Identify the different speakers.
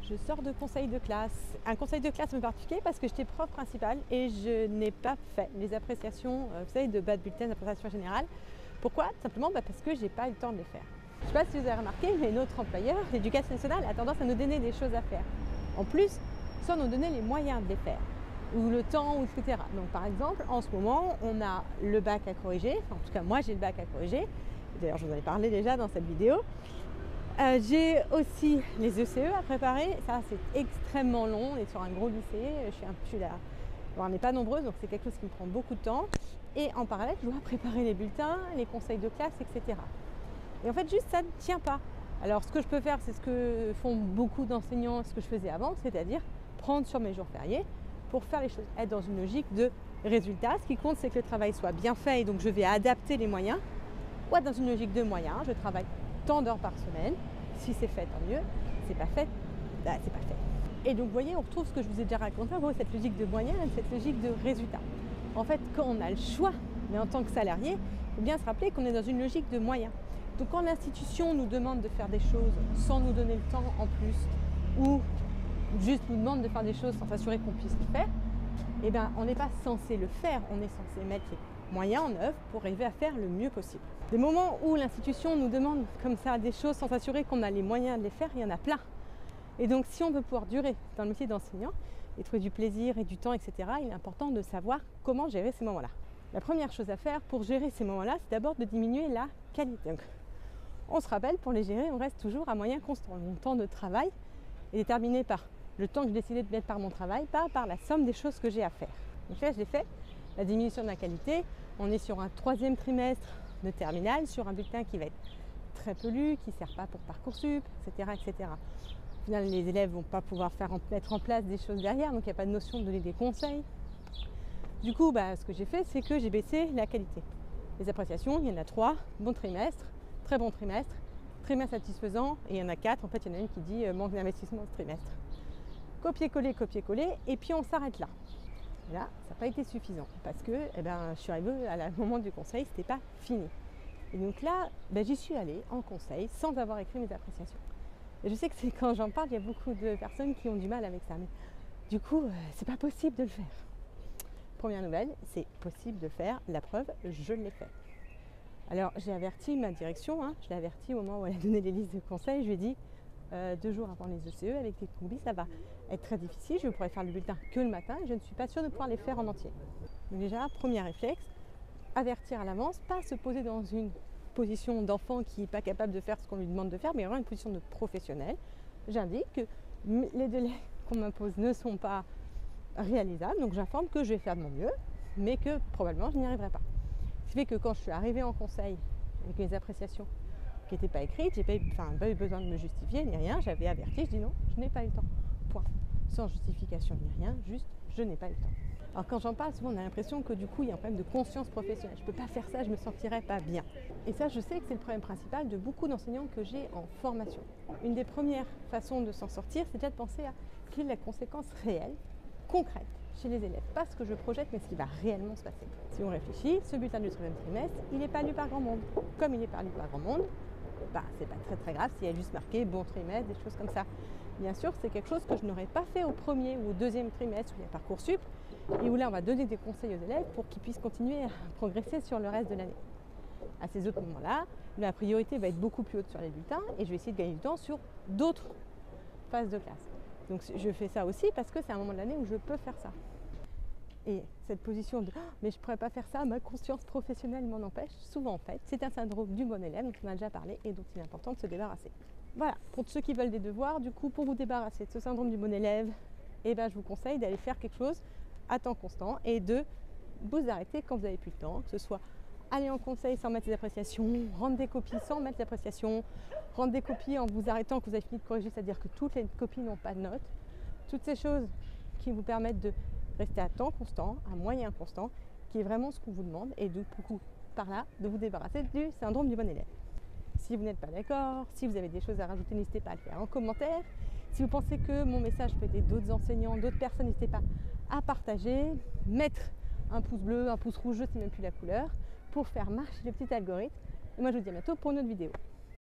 Speaker 1: Je sors de conseil de classe. Un conseil de classe un peu particulier parce que j'étais prof principale et je n'ai pas fait les appréciations, vous savez, de bas de bulletin d'appréciation générale. Pourquoi? Simplement parce que je n'ai pas eu le temps de les faire. Je ne sais pas si vous avez remarqué, mais notre employeur, l'Éducation nationale, a tendance à nous donner des choses à faire. En plus, sans nous donner les moyens de les faire, ou le temps, etc. Donc par exemple, en ce moment, on a le bac à corriger. Enfin, en tout cas, moi, j'ai le bac à corriger. D'ailleurs, je vous en ai parlé déjà dans cette vidéo. J'ai aussi les ECE à préparer. Ça, c'est extrêmement long. On est sur un gros lycée. Je suis là. Bon, on n'est pas nombreuses, donc c'est quelque chose qui me prend beaucoup de temps. Et en parallèle, je dois préparer les bulletins, les conseils de classe, etc. Et en fait, juste ça ne tient pas. Alors, ce que je peux faire, c'est ce que font beaucoup d'enseignants, ce que je faisais avant, c'est-à-dire prendre sur mes jours fériés pour faire les choses, être dans une logique de résultat. Ce qui compte, c'est que le travail soit bien fait et donc je vais adapter les moyens. Ou être dans une logique de moyens, je travaille tant d'heures par semaine. Si c'est fait, tant mieux. Si c'est pas fait, c'est pas fait. Et donc, vous voyez, on retrouve ce que je vous ai déjà raconté, cette logique de moyens et cette logique de résultat. En fait, quand on a le choix, mais en tant que salarié, il faut bien se rappeler qu'on est dans une logique de moyens. Donc, quand l'institution nous demande de faire des choses sans nous donner le temps en plus, ou juste nous demande de faire des choses sans s'assurer qu'on puisse le faire, eh bien, on n'est pas censé le faire. On est censé mettre les moyens en œuvre pour arriver à faire le mieux possible. Des moments où l'institution nous demande comme ça des choses sans s'assurer qu'on a les moyens de les faire, il y en a plein. Et donc si on veut pouvoir durer dans le métier d'enseignant et trouver du plaisir et du temps, etc., il est important de savoir comment gérer ces moments-là. La première chose à faire pour gérer ces moments-là, c'est d'abord de diminuer la qualité. Donc, on se rappelle, pour les gérer, on reste toujours à moyen constant. Mon temps de travail est déterminé par le temps que j'ai décidé de mettre par mon travail, pas par la somme des choses que j'ai à faire. Donc là, je l'ai fait. La diminution de la qualité, on est sur un 3e trimestre de terminale, sur un bulletin qui va être très peu lu, qui ne sert pas pour Parcoursup, etc., etc. Au final, les élèves ne vont pas pouvoir mettre en place des choses derrière, donc il n'y a pas de notion de donner des conseils. Du coup, ce que j'ai fait, c'est que j'ai baissé la qualité. Les appréciations, il y en a 3, bon trimestre, très bon trimestre, trimestre satisfaisant, et il y en a 4, en fait il y en a une qui dit manque d'investissement ce trimestre. Copier-coller, et puis on s'arrête là. Et là, ça n'a pas été suffisant parce que je suis arrivée à le moment du conseil, ce n'était pas fini. Et donc là, j'y suis allée en conseil sans avoir écrit mes appréciations. Et je sais que quand j'en parle, il y a beaucoup de personnes qui ont du mal avec ça. Mais du coup, c'est pas possible de le faire. Première nouvelle, c'est possible de le faire. La preuve, je l'ai fait. Alors, j'ai averti ma direction, je l'ai averti au moment où elle a donné les listes de conseils. Je lui ai dit, 2 jours avant les ECE, avec les combis, ça va être très difficile. Je pourrais faire le bulletin que le matin et je ne suis pas sûre de pouvoir les faire en entier. Donc déjà, premier réflexe, avertir à l'avance, pas se poser dans une position d'enfant qui n'est pas capable de faire ce qu'on lui demande de faire, mais vraiment une position de professionnel. J'indique que les délais qu'on m'impose ne sont pas réalisables, donc j'informe que je vais faire de mon mieux, mais que probablement je n'y arriverai pas. Ce qui fait que quand je suis arrivée en conseil avec mes appréciations qui n'étaient pas écrites, j'ai pas eu besoin de me justifier ni rien, j'avais averti, je dis non, je n'ai pas eu le temps, point. Sans justification ni rien, juste je n'ai pas eu le temps. Alors quand j'en parle, souvent on a l'impression que du coup il y a un problème de conscience professionnelle. Je ne peux pas faire ça, je ne me sentirais pas bien. Et ça, je sais que c'est le problème principal de beaucoup d'enseignants que j'ai en formation. Une des premières façons de s'en sortir, c'est déjà de penser à quelle est la conséquence réelle, concrète, chez les élèves. Pas ce que je projette, mais ce qui va réellement se passer. Si on réfléchit, ce bulletin du 3e trimestre, il n'est pas lu par grand monde. Comme il n'est pas lu par grand monde, c'est pas très grave s'il y a juste marqué bon trimestre, des choses comme ça. Bien sûr, c'est quelque chose que je n'aurais pas fait au 1er ou au 2e trimestre où il y a Parcoursup et où là on va donner des conseils aux élèves pour qu'ils puissent continuer à progresser sur le reste de l'année. À ces autres moments-là, la priorité va être beaucoup plus haute sur les bulletins et je vais essayer de gagner du temps sur d'autres phases de classe. Donc je fais ça aussi parce que c'est un moment de l'année où je peux faire ça. Et cette position de « mais je ne pourrais pas faire ça, ma conscience professionnelle m'en empêche », souvent en fait, c'est un syndrome du bon élève dont on a déjà parlé et dont il est important de se débarrasser. Voilà, pour ceux qui veulent des devoirs, du coup, pour vous débarrasser de ce syndrome du bon élève, je vous conseille d'aller faire quelque chose à temps constant et de vous arrêter quand vous n'avez plus le temps, que ce soit aller en conseil sans mettre les appréciations, rendre des copies sans mettre les appréciations, rendre des copies en vous arrêtant que vous avez fini de corriger, c'est-à-dire que toutes les copies n'ont pas de notes. Toutes ces choses qui vous permettent de rester à temps constant, à moyen constant, qui est vraiment ce qu'on vous demande et du coup, par là, de vous débarrasser du syndrome du bon élève. Si vous n'êtes pas d'accord, si vous avez des choses à rajouter, n'hésitez pas à le faire en commentaire. Si vous pensez que mon message peut aider d'autres enseignants, d'autres personnes, n'hésitez pas à partager, mettre un pouce bleu, un pouce rouge, je ne sais même plus la couleur, pour faire marcher le petit algorithme. Et moi, je vous dis à bientôt pour une autre vidéo.